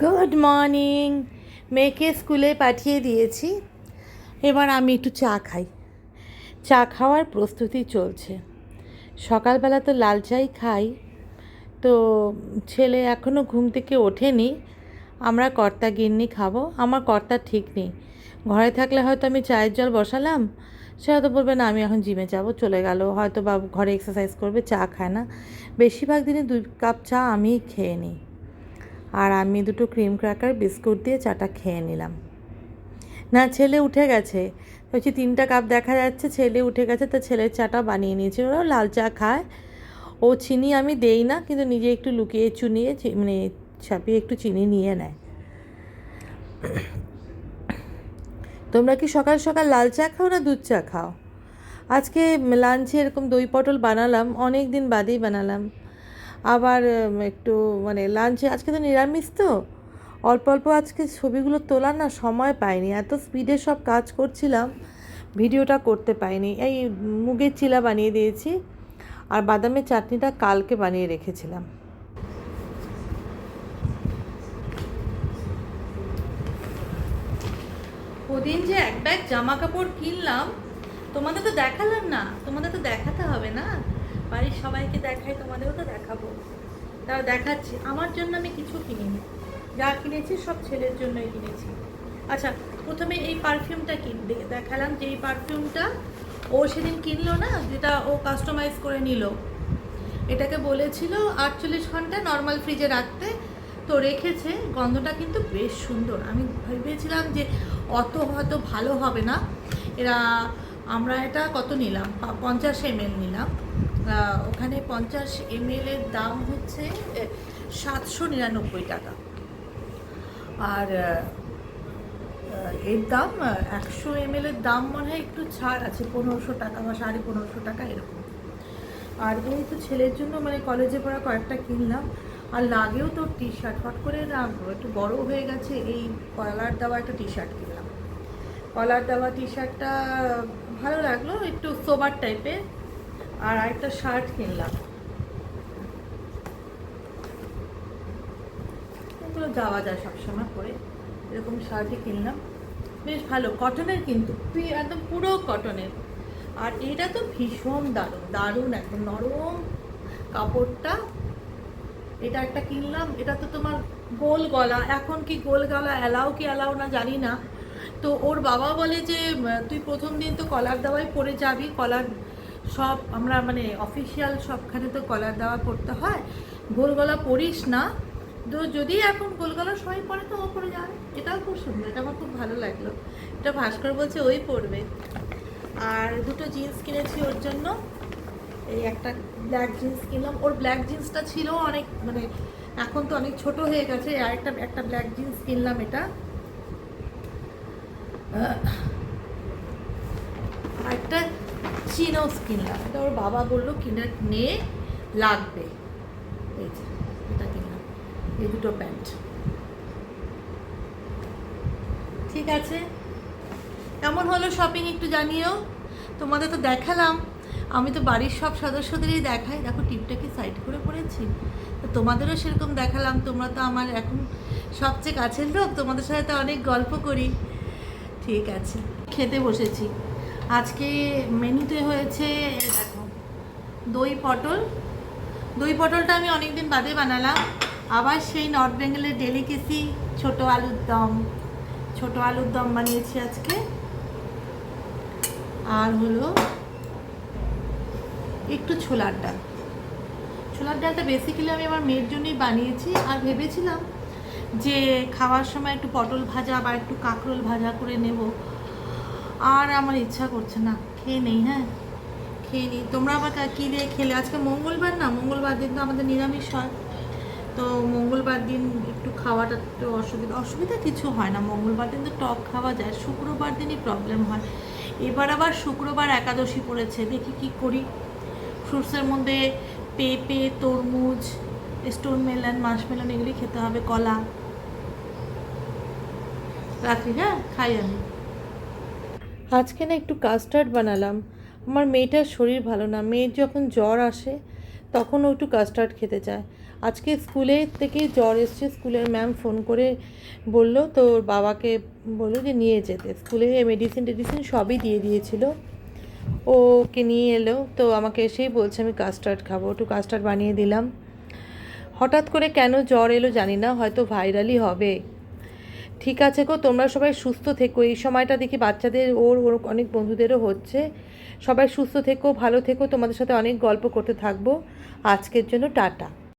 Good morning. মেয়েকে স্কুলে পাঠিয়ে দিয়েছি, এবার আমি একটু চা খাই। চা খাওয়ার প্রস্তুতি চলছে। সকালবেলা তো লাল চাই খাই, তো ছেলে এখনও ঘুম থেকে ওঠেনি। আমরা কর্তা গিন্নি খাবো। আমার কর্তা ঠিক নেই, ঘরে থাকলে হয়তো আমি চায়ের জল বসালাম, সে হয়তো বলবে না আমি এখন জিমে যাব, চলে গেল, হয়তো বা ঘরে এক্সারসাইজ করবে, চা খায় না। বেশিরভাগ দিনে 2 কাপ চা আমিই খেয়ে নিই। আর আমি দুটো ক্রিম ক্র্যাকার বিস্কুট দিয়ে চাটা খেয়ে নিলাম। না, ছেলে উঠে গেছে, হচ্ছে 3টা কাপ দেখা যাচ্ছে, ছেলে উঠে গেছে, তো ছেলের চাটা বানিয়ে নিয়েছে। ওরাও লাল চা খায়, ও চিনি আমি দেই না, কিন্তু নিজে একটু লুকিয়ে চুনিয়ে মানে ছাপিয়ে একটু চিনি নিয়ে নেয়। তোমরা কি সকাল সকাল লাল চা খাও না দুধ চা খাও? আজকে লাঞ্চে এরকম দই পটল বানালাম, অনেক দিন বাদেই বানালাম। আবার একটু মানে লাঞ্চে আজকে তো নিরামিষ, তো অল্প অল্প আজকে ছবিগুলো তোলার না সময় পাইনি, এত স্পিডে সব কাজ করছিলাম ভিডিওটা করতে পাইনি। এই মুগের চিলা বানিয়ে দিয়েছি, আর বাদামের চাটনিটা কালকে বানিয়ে রেখেছিলাম। ওদিন যে এক ব্যাগ জামা কাপড় কিনলাম, তোমাদের তো দেখালাম না, তোমাদের তো দেখাতে হবে না, বাড়ির সবাইকে দেখাই, তোমাদেরও তো দেখাবো। তাও দেখাচ্ছি, আমার জন্য আমি কিছু কিনিনি, যা কিনেছি সব ছেলের জন্যই কিনেছি। আচ্ছা, প্রথমে এই পারফিউমটা দেখালাম, যে এই পারফিউমটা ও সেদিন কিনলো না, যেটা ও কাস্টমাইজ করে নিল। এটাকে বলেছিল 48 ঘন্টা নর্মাল ফ্রিজে রাখতে, তো রেখেছে। গন্ধটা কিন্তু বেশ সুন্দর। আমি ভেবেছিলাম যে অত হয়তো ভালো হবে না। এরা আমরা এটা কত নিলাম, 50 ml নিলাম। ওখানে 50 ml এর দাম হচ্ছে 799 টাকা, আর এর দাম 100 ml এর দাম মনে হয় একটু ছাড় আছে, 1500 টাকা বা 1550 টাকা এরকম। আর এই তো ছেলের জন্য মানে কলেজে পড়া কয়েকটা কিনলাম। আর লাগেও তো টি শার্ট, হট করে না একটু বড় হয়ে গেছে, এই কলার দেওয়া একটা টি শার্ট কিনলাম। কলার দেওয়া টি শার্টটা ভালো লাগলো, একটু সোবার টাইপের। আর একটা শার্ট কিনলাম, এগুলো যাওয়া যায় সবসময় পরে, এরকম শার্টই কিনলাম। বেশ ভালো, কটনের, কিন্তু একদম পুরো কটনের। আর এটা তো ভীষণ দারুণ দারুণ, একদম নরম কাপড়টা। এটা একটা কিনলাম, এটা তো তোমার গোল গলা, এখন কি গোল গলা অ্যালাও কি অ্যালাও না জানি না। তো ওর বাবা বলে যে তুই প্রথম দিন তো কলার দেওয়াই পরে যাবি, কলার সব আমরা মানে অফিসিয়াল সবখানে তো কলার দেওয়া করতে হয়, গোল গলা পরিস না। তো যদি এখন গোল গলা সবাই পরে তো ও পরে যাবে। এটাও খুব সুন্দর, এটা আমার খুব ভালো লাগলো। এটা ভাস্কর বলছে ওই পরবে। আর দুটো জিন্স কিনেছি ওর জন্য, এই একটা ব্ল্যাক জিন্স কিনলাম। ওর ব্ল্যাক জিন্সটা ছিল অনেক মানে এখন তো অনেক ছোট হয়ে গেছে, আর একটা ব্ল্যাক জিন্স কিনলাম। এটা আর একটা চিনোস কিনলাম, এটা ওর বাবা বললো কিনে নে, লাগবে। এই যে এটা কিনলাম, এই দুটো প্যান্ট। ঠিক আছে, কেমন হলো শপিং একটু জানিও। তোমাদের তো দেখালাম, আমি তো বাড়ির সব সদস্যদেরই দেখাই, দেখো টিপটা কি সাইড করে পড়েছি। তো তোমাদেরও সেরকম দেখালাম, তোমরা তো আমার এখন সবচেয়ে কাছের লোক, তোমাদের সাথে তো অনেক গল্প করি। ঠিক আছে, খেতে বসেছি। আজকে মেনুতে হয়েছে দেখো, দই পটল। দই পটলটা আমি অনেক দিন বাদে বানালাম, আবার সেই নর্থ বেঙ্গলের ডেলিকেসি ছোট আলুর দম। ছোট আলুর দম বানিয়েছি আজকে। আর হলো একটু ছোলার ডাল। ছোলার ডালটা বেসিক্যালি আমি আমার মেয়ের জন্যই বানিয়েছি, আর ভেবেছিলাম যে খাওয়ার সময় একটু পটল ভাজা বা একটু কাঁকরোল ভাজা করে নেব, আর আমার ইচ্ছা করছে না, খেয়ে নেই। হ্যাঁ, খেয়ে নিই। তোমরা আবার কী দিয়ে খেলে? আজকে মঙ্গলবার না, মঙ্গলবার দিন তো আমাদের নিরামিষ হয়, তো মঙ্গলবার দিন একটু খাওয়াটা একটু অসুবিধা কিছু হয় না, মঙ্গলবার দিন তো টক খাওয়া যায়, শুক্রবার দিনই প্রবলেম হয়। এবার আবার শুক্রবার একাদশী পড়েছে, দেখি কি করি। ফ্রুটসের মধ্যে পেঁপে, তরমুজ, স্টোন মেলন, মাসমেলন এগুলি খেতে হবে, কলা রাখি। হ্যাঁ, খাই আমি। আজকে না একটু কাস্টার্ড বানালাম। আমার মেয়েটার শরীর ভালো না, মেয়ের যখন জ্বর আসে তখন ও একটু কাস্টার্ড খেতে চায়। আজকে স্কুলে থেকে জ্বর এসছে, স্কুলের ম্যাম ফোন করে বললো তোর বাবাকে বললো যে নিয়ে যেতে, স্কুলে মেডিসিন টেডিসিন সবই দিয়ে দিয়েছিল। ওকে নিয়ে এলো, তো আমাকে এসেই বলছে আমি কাস্টার্ড খাবো, একটু কাস্টার্ড বানিয়ে দিলাম। হঠাৎ করে কেন জ্বর এলো জানি না, হয়তো ভাইরালই হবে। ঠিক আছে গো, তোমরা সবাই সুস্থ থেকো। এই সময়টা দেখি বাচ্চাদের ওর ওর অনেক বন্ধুদেরও হচ্ছে। সবাই সুস্থ থেকো, ভালো থেকো, তোমাদের সাথে অনেক গল্প করতে থাকবো। আজকের জন্য টাটা।